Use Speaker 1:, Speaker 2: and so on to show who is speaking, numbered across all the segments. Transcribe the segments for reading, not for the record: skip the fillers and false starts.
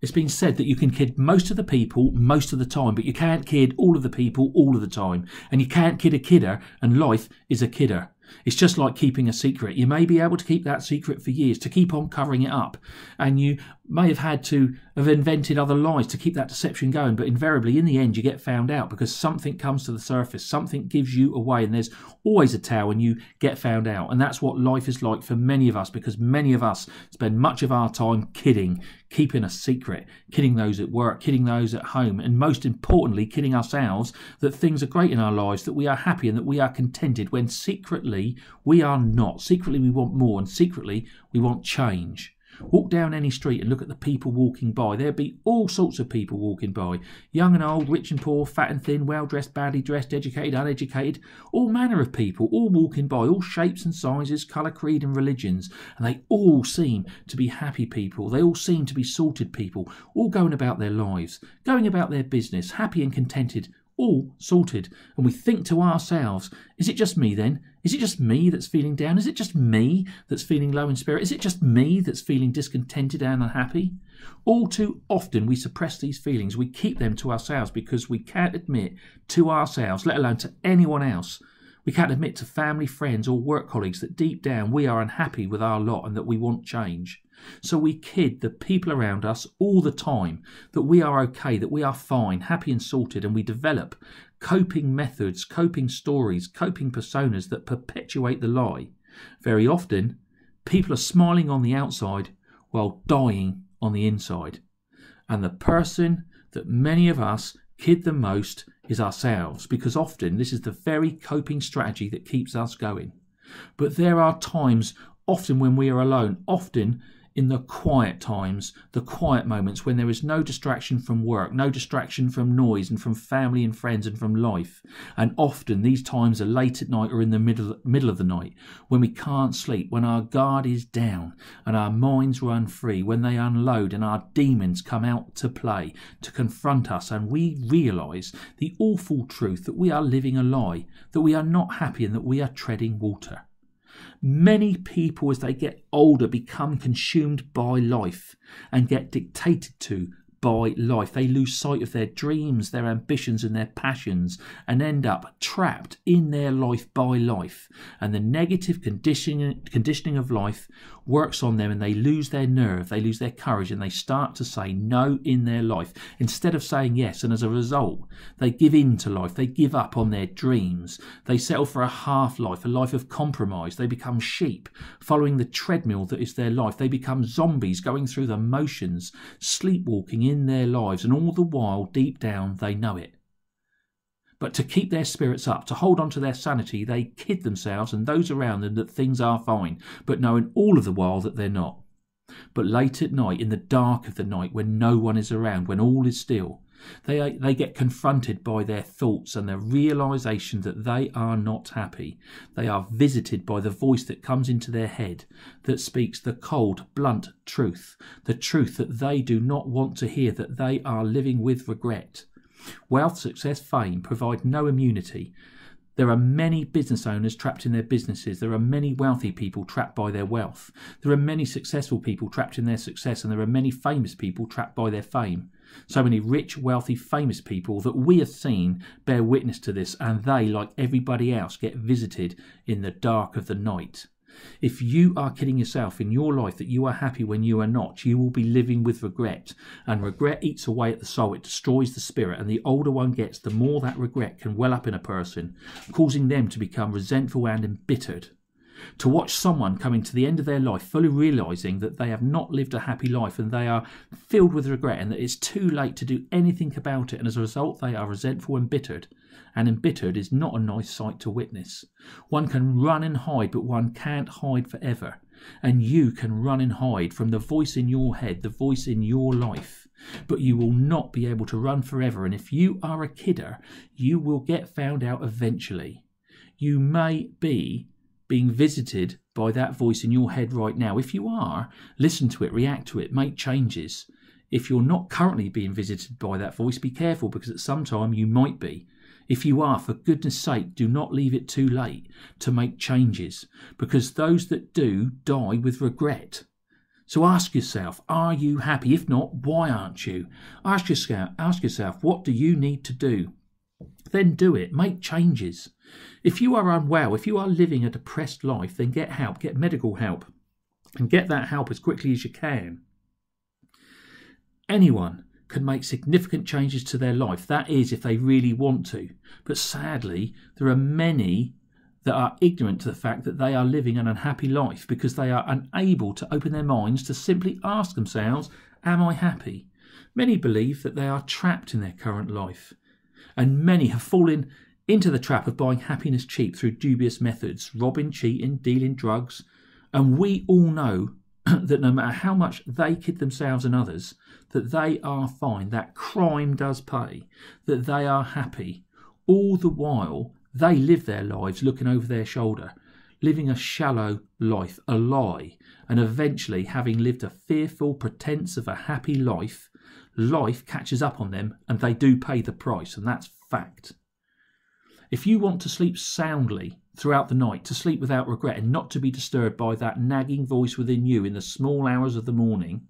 Speaker 1: It's been said that you can kid most of the people most of the time, but you can't kid all of the people all of the time. And you can't kid a kidder, and life is a kidder. It's just like keeping a secret. You may be able to keep that secret for years, to keep on covering it up. And you may have had to have invented other lies to keep that deception going. But invariably, in the end, you get found out because something comes to the surface. Something gives you away. And there's always a tale when you get found out. And that's what life is like for many of us, because many of us spend much of our time kidding, keeping a secret, kidding those at work, kidding those at home, and most importantly, kidding ourselves that things are great in our lives, that we are happy and that we are contented, when secretly we are not. Secretly we want more, and secretly we want change. Walk down any street and look at the people walking by. There'll be all sorts of people walking by. Young and old, rich and poor, fat and thin, well-dressed, badly dressed, educated, uneducated. All manner of people, all walking by, all shapes and sizes, colour, creed and religions. And they all seem to be happy people. They all seem to be sorted people, all going about their lives, going about their business, happy and contented, all sorted. And we think to ourselves, is it just me then? Is it just me that's feeling down? Is it just me that's feeling low in spirit? Is it just me that's feeling discontented and unhappy? All too often we suppress these feelings. We keep them to ourselves because we can't admit to ourselves, let alone to anyone else. We can't admit to family, friends or work colleagues that deep down we are unhappy with our lot and that we want change. So we kid the people around us all the time that we are okay, that we are fine, happy and sorted, and we develop coping methods, coping stories, coping personas that perpetuate the lie. Very often, people are smiling on the outside while dying on the inside. And the person that many of us kid the most is ourselves, because often this is the very coping strategy that keeps us going. But there are times, often when we are alone, often in the quiet times, the quiet moments when there is no distraction from work, no distraction from noise and from family and friends and from life. And often these times are late at night or in the middle of the night, when we can't sleep, when our guard is down and our minds run free, when they unload and our demons come out to play, to confront us, and we realise the awful truth that we are living a lie, that we are not happy and that we are treading water. Many people, as they get older, become consumed by life and get dictated to by life. They lose sight of their dreams, their ambitions and their passions, and end up trapped in their life by life. And the negative conditioning of life works on them, and they lose their nerve, they lose their courage, and they start to say no in their life instead of saying yes. And as a result, they give in to life, they give up on their dreams, they settle for a half life, a life of compromise. They become sheep following the treadmill that is their life. They become zombies going through the motions, sleepwalking in their lives, and all the while deep down they know it. But to keep their spirits up, to hold on to their sanity, they kid themselves and those around them that things are fine, but knowing all of the while that they're not. But late at night, in the dark of the night, when no one is around, when all is still, they get confronted by their thoughts and the realisation that they are not happy. They are visited by the voice that comes into their head that speaks the cold, blunt truth, the truth that they do not want to hear, that they are living with regret. Wealth, success, fame provide no immunity. There are many business owners trapped in their businesses. There are many wealthy people trapped by their wealth. There are many successful people trapped in their success, and there are many famous people trapped by their fame. So many rich, wealthy, famous people that we have seen bear witness to this, and they, like everybody else, get visited in the dark of the night. If you are kidding yourself in your life that you are happy when you are not, you will be living with regret. And regret eats away at the soul. It destroys the spirit. And the older one gets, the more that regret can well up in a person, causing them to become resentful and embittered. To watch someone coming to the end of their life fully realising that they have not lived a happy life and they are filled with regret and that it's too late to do anything about it, and as a result they are resentful and embittered. And embittered is not a nice sight to witness. One can run and hide, but one can't hide forever. And you can run and hide from the voice in your head, the voice in your life. But you will not be able to run forever. And if you are a kidder, you will get found out eventually. You may be being visited by that voice in your head right now. If you are, listen to it, react to it, make changes. If you're not currently being visited by that voice, be careful, because at some time you might be. If you are, for goodness sake, do not leave it too late to make changes, because those that do die with regret. So ask yourself, are you happy? If not, why aren't you? Ask yourself, what do you need to do? Then do it. Make changes. If you are unwell, if you are living a depressed life, then get help, get medical help, and get that help as quickly as you can. Anyone can make significant changes to their life. That is, if they really want to. But sadly, there are many that are ignorant to the fact that they are living an unhappy life because they are unable to open their minds to simply ask themselves, am I happy? Many believe that they are trapped in their current life. And many have fallen into the trap of buying happiness cheap through dubious methods, robbing, cheating, dealing drugs. And we all know that no matter how much they kid themselves and others, that they are fine, that crime does pay, that they are happy. All the while, they live their lives looking over their shoulder, living a shallow life, a lie, and eventually, having lived a fearful pretense of a happy life, life catches up on them and they do pay the price, and that's fact. If you want to sleep soundly throughout the night, to sleep without regret and not to be disturbed by that nagging voice within you in the small hours of the morning,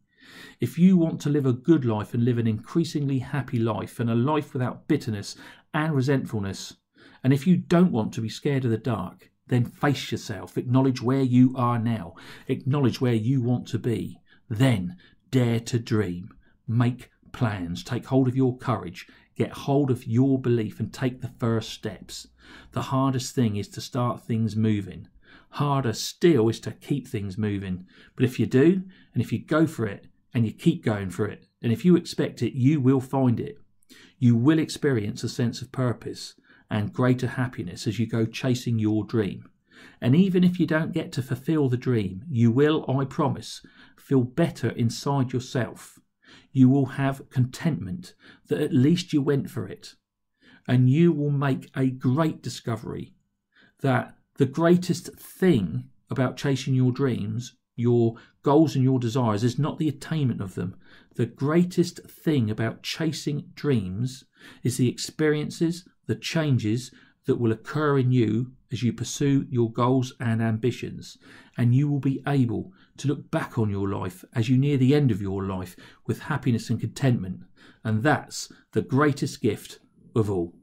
Speaker 1: if you want to live a good life and live an increasingly happy life and a life without bitterness and resentfulness, and if you don't want to be scared of the dark, then face yourself, acknowledge where you are now, acknowledge where you want to be, then dare to dream, make plans, take hold of your courage, get hold of your belief and take the first steps. The hardest thing is to start things moving. Harder still is to keep things moving. But if you do, and if you go for it, and you keep going for it, and if you expect it, you will find it. You will experience a sense of purpose and greater happiness as you go chasing your dream. And even if you don't get to fulfill the dream, you will, I promise, feel better inside yourself. You will have contentment that at least you went for it. And you will make a great discovery that the greatest thing about chasing your dreams, your goals and your desires is not the attainment of them. The greatest thing about chasing dreams is the experiences, the changes that will occur in you as you pursue your goals and ambitions. And you will be able to look back on your life as you near the end of your life with happiness and contentment. And that's the greatest gift of all.